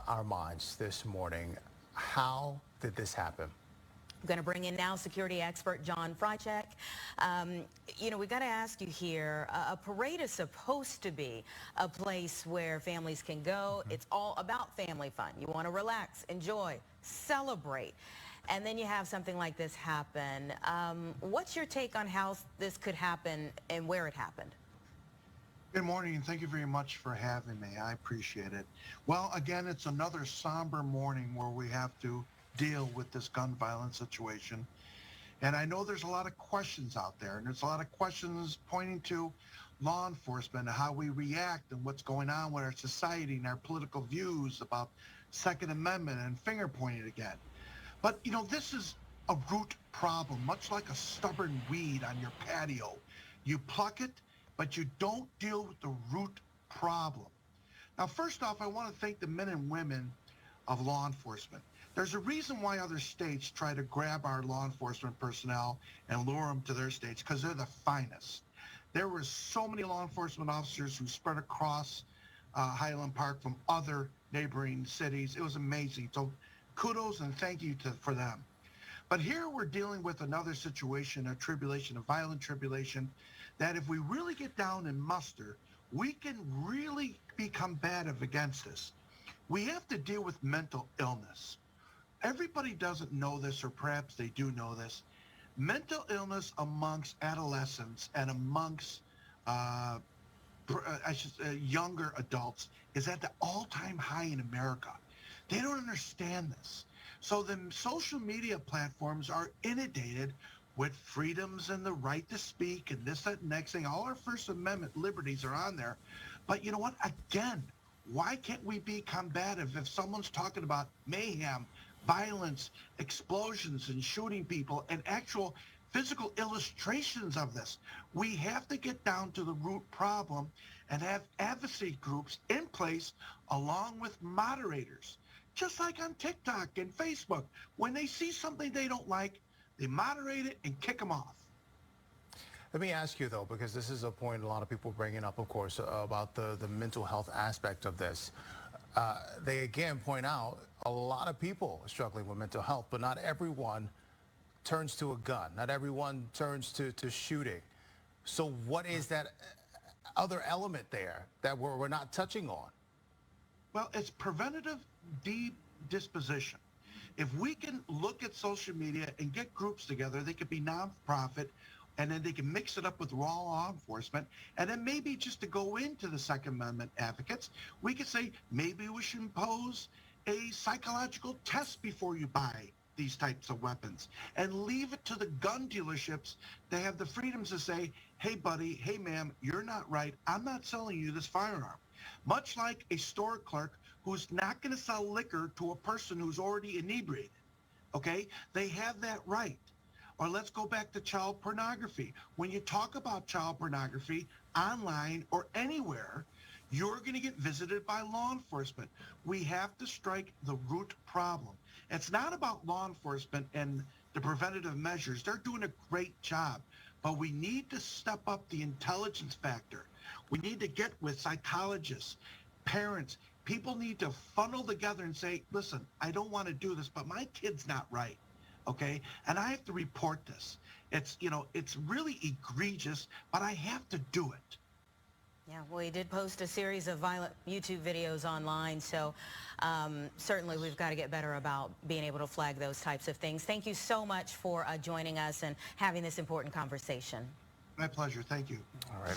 our minds this morning. How did this happen? I'm going to bring in now security expert John Frycek. We got to ask you here, a parade is supposed to be a place where families can go. It's all about family fun. You want to relax, enjoy, celebrate. And then you have something like this happen. What's your take on how this could happen and where it happened? Good morning, and thank you very much for having me. I appreciate it. Well, again, it's another somber morning where we have to deal with this gun violence situation. And I know there's a lot of questions out there, and there's a lot of questions pointing to law enforcement and how we react and what's going on with our society and our political views about Second Amendment and finger pointing again. But, this is a root problem, much like a stubborn weed on your patio. You pluck it, but you don't deal with the root problem. Now, first off, I want to thank the men and women of law enforcement. There's a reason why other states try to grab our law enforcement personnel and lure them to their states, because they're the finest. There were so many law enforcement officers who spread across Highland Park from other neighboring cities. It was amazing. So kudos and thank you for them. But here we're dealing with another situation, a tribulation, a violent tribulation, that if we really get down and muster, we can really be combative against this. We have to deal with mental illness. Everybody doesn't know this, or perhaps they do know this. Mental illness amongst adolescents and amongst younger adults is at the all-time high in America. They don't understand this. So the social media platforms are inundated with freedoms and the right to speak and this, that, and next thing. All our First Amendment liberties are on there. But you know what? Again, why can't we be combative if someone's talking about mayhem, violence, explosions, and shooting people, and actual physical illustrations of this? We have to get down to the root problem and have advocacy groups in place along with moderators. Just like on TikTok and Facebook, when they see something they don't like, they moderate it and kick them off. Let me ask you, though, because this is a point a lot of people bringing up, of course, about the mental health aspect of this. They again point out a lot of people are struggling with mental health, but not everyone turns to a gun. Not everyone turns to shooting. So what is that other element there that we're not touching on? Well, it's preventative disposition. If we can look at social media and get groups together, they could be nonprofit, and then they can mix it up with raw law enforcement. And then maybe just to go into the Second Amendment advocates, we could say maybe we should impose a psychological test before you buy these types of weapons, and leave it to the gun dealerships to have the freedoms to say, hey, buddy, hey, ma'am, you're not right. I'm not selling you this firearm. Much like a store clerk who's not going to sell liquor to a person who's already inebriated, okay? They have that right. Or let's go back to child pornography. When you talk about child pornography online or anywhere, you're going to get visited by law enforcement. We have to strike the root problem. It's not about law enforcement and the preventative measures. They're doing a great job, but we need to step up the intelligence factor. We need to get with psychologists, parents. People need to funnel together and say, listen, I don't want to do this, but my kid's not right, okay? And I have to report this. It's really egregious, but I have to do it. Yeah, well, he did post a series of violent YouTube videos online, so certainly we've got to get better about being able to flag those types of things. Thank you so much for joining us and having this important conversation. My pleasure. Thank you. All right.